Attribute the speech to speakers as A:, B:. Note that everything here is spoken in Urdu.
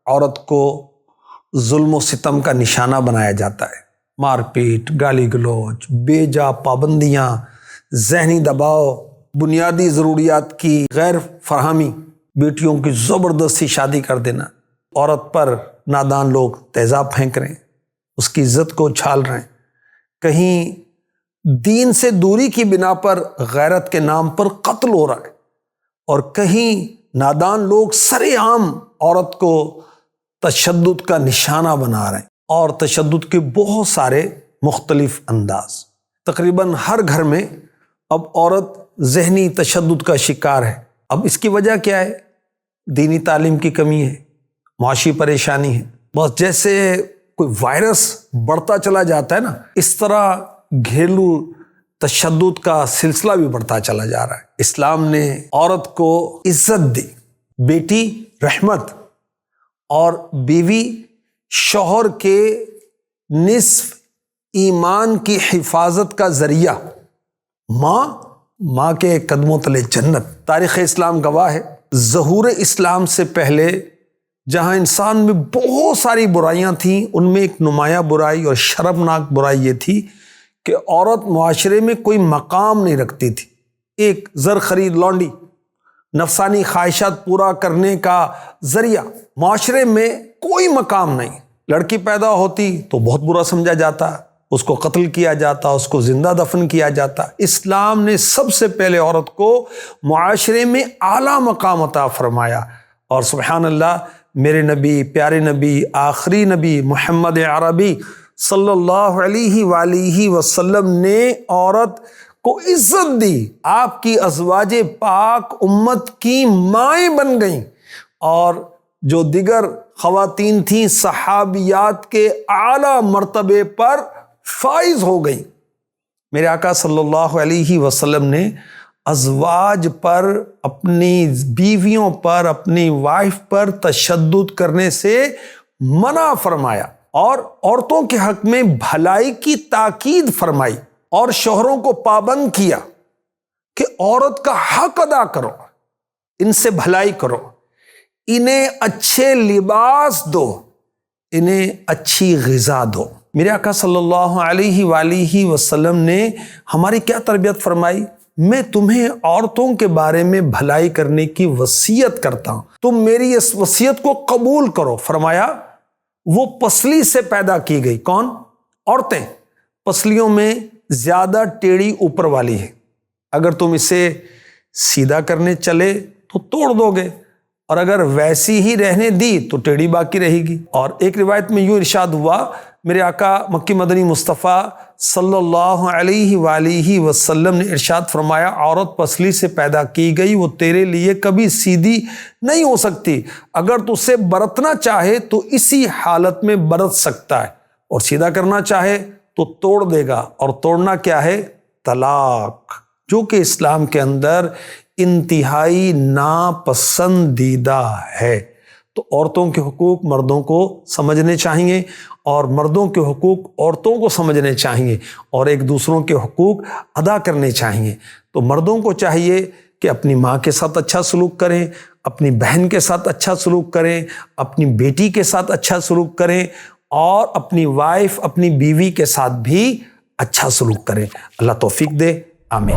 A: عورت کو ظلم و ستم کا نشانہ بنایا جاتا ہے۔ مار پیٹ، گالی گلوچ، بے جا پابندیاں، ذہنی دباؤ، بنیادی ضروریات کی غیر فراہمی، بیٹیوں کی زبردستی شادی کر دینا، عورت پر نادان لوگ تیزاب پھینک رہے ہیں، اس کی عزت کو چھال رہے ہیں، کہیں دین سے دوری کی بنا پر غیرت کے نام پر قتل ہو رہا ہے، اور کہیں نادان لوگ سرے عام عورت کو تشدد کا نشانہ بنا رہے ہیں، اور تشدد کے بہت سارے مختلف انداز۔ تقریباً ہر گھر میں اب عورت ذہنی تشدد کا شکار ہے۔ اب اس کی وجہ کیا ہے؟ دینی تعلیم کی کمی ہے، معاشی پریشانی ہے۔ بس جیسے کوئی وائرس بڑھتا چلا جاتا ہے نا، اس طرح گھریلو تشدد کا سلسلہ بھی بڑھتا چلا جا رہا ہے۔ اسلام نے عورت کو عزت دی، بیٹی رحمت، اور بیوی شوہر کے نصف ایمان کی حفاظت کا ذریعہ، ماں کے قدموں تلے جنت۔ تاریخ اسلام گواہ ہے، ظہور اسلام سے پہلے جہاں انسان میں بہت ساری برائیاں تھیں، ان میں ایک نمایاں برائی اور شرمناک برائی یہ تھی کہ عورت معاشرے میں کوئی مقام نہیں رکھتی تھی، ایک زر خرید لونڈی، نفسانی خواہشات پورا کرنے کا ذریعہ، معاشرے میں کوئی مقام نہیں۔ لڑکی پیدا ہوتی تو بہت برا سمجھا جاتا، اس کو قتل کیا جاتا، اس کو زندہ دفن کیا جاتا۔ اسلام نے سب سے پہلے عورت کو معاشرے میں اعلیٰ مقام عطا فرمایا، اور سبحان اللہ، میرے نبی، پیارے نبی، آخری نبی محمد عربی صلی اللہ علیہ وآلہ وسلم نے عورت کو عزت دی۔ آپ کی ازواج پاک امت کی مائیں بن گئیں، اور جو دیگر خواتین تھیں صحابیات کے اعلیٰ مرتبے پر فائز ہو گئیں۔ میرے آقا صلی اللہ علیہ وسلم نے ازواج پر، اپنی بیویوں پر، اپنی وائف پر تشدد کرنے سے منع فرمایا، اور عورتوں کے حق میں بھلائی کی تاکید فرمائی، اور شوہروں کو پابند کیا کہ عورت کا حق ادا کرو، ان سے بھلائی کرو، انہیں اچھے لباس دو، انہیں اچھی غذا دو۔ میرے آقا صلی اللہ علیہ وآلہ وسلم نے ہماری کیا تربیت فرمائی؟ میں تمہیں عورتوں کے بارے میں بھلائی کرنے کی وصیت کرتا ہوں، تم میری اس وصیت کو قبول کرو۔ فرمایا وہ پسلی سے پیدا کی گئی، کون؟ عورتیں۔ پسلیوں میں زیادہ ٹیڑھی اوپر والی ہے، اگر تم اسے سیدھا کرنے چلے تو توڑ دو گے، اور اگر ویسی ہی رہنے دی تو ٹیڑھی باقی رہے گی۔ اور ایک روایت میں یوں ارشاد ہوا، میرے آقا مکی مدنی مصطفیٰ صلی اللہ علیہ وآلہ وسلم نے ارشاد فرمایا، عورت پسلی سے پیدا کی گئی، وہ تیرے لیے کبھی سیدھی نہیں ہو سکتی، اگر تو اسے برتنا چاہے تو اسی حالت میں برت سکتا ہے، اور سیدھا کرنا چاہے تو توڑ دے گا۔ اور توڑنا کیا ہے؟ طلاق، جو کہ اسلام کے اندر انتہائی ناپسندیدہ ہے۔ تو عورتوں کے حقوق مردوں کو سمجھنے چاہیے، اور مردوں کے حقوق عورتوں کو سمجھنے چاہیے، اور ایک دوسروں کے حقوق ادا کرنے چاہیے۔ تو مردوں کو چاہیے کہ اپنی ماں کے ساتھ اچھا سلوک کریں، اپنی بہن کے ساتھ اچھا سلوک کریں، اپنی بیٹی کے ساتھ اچھا سلوک کریں، اور اپنی وائف، اپنی بیوی کے ساتھ بھی اچھا سلوک کریں۔ اللہ توفیق دے، آمین۔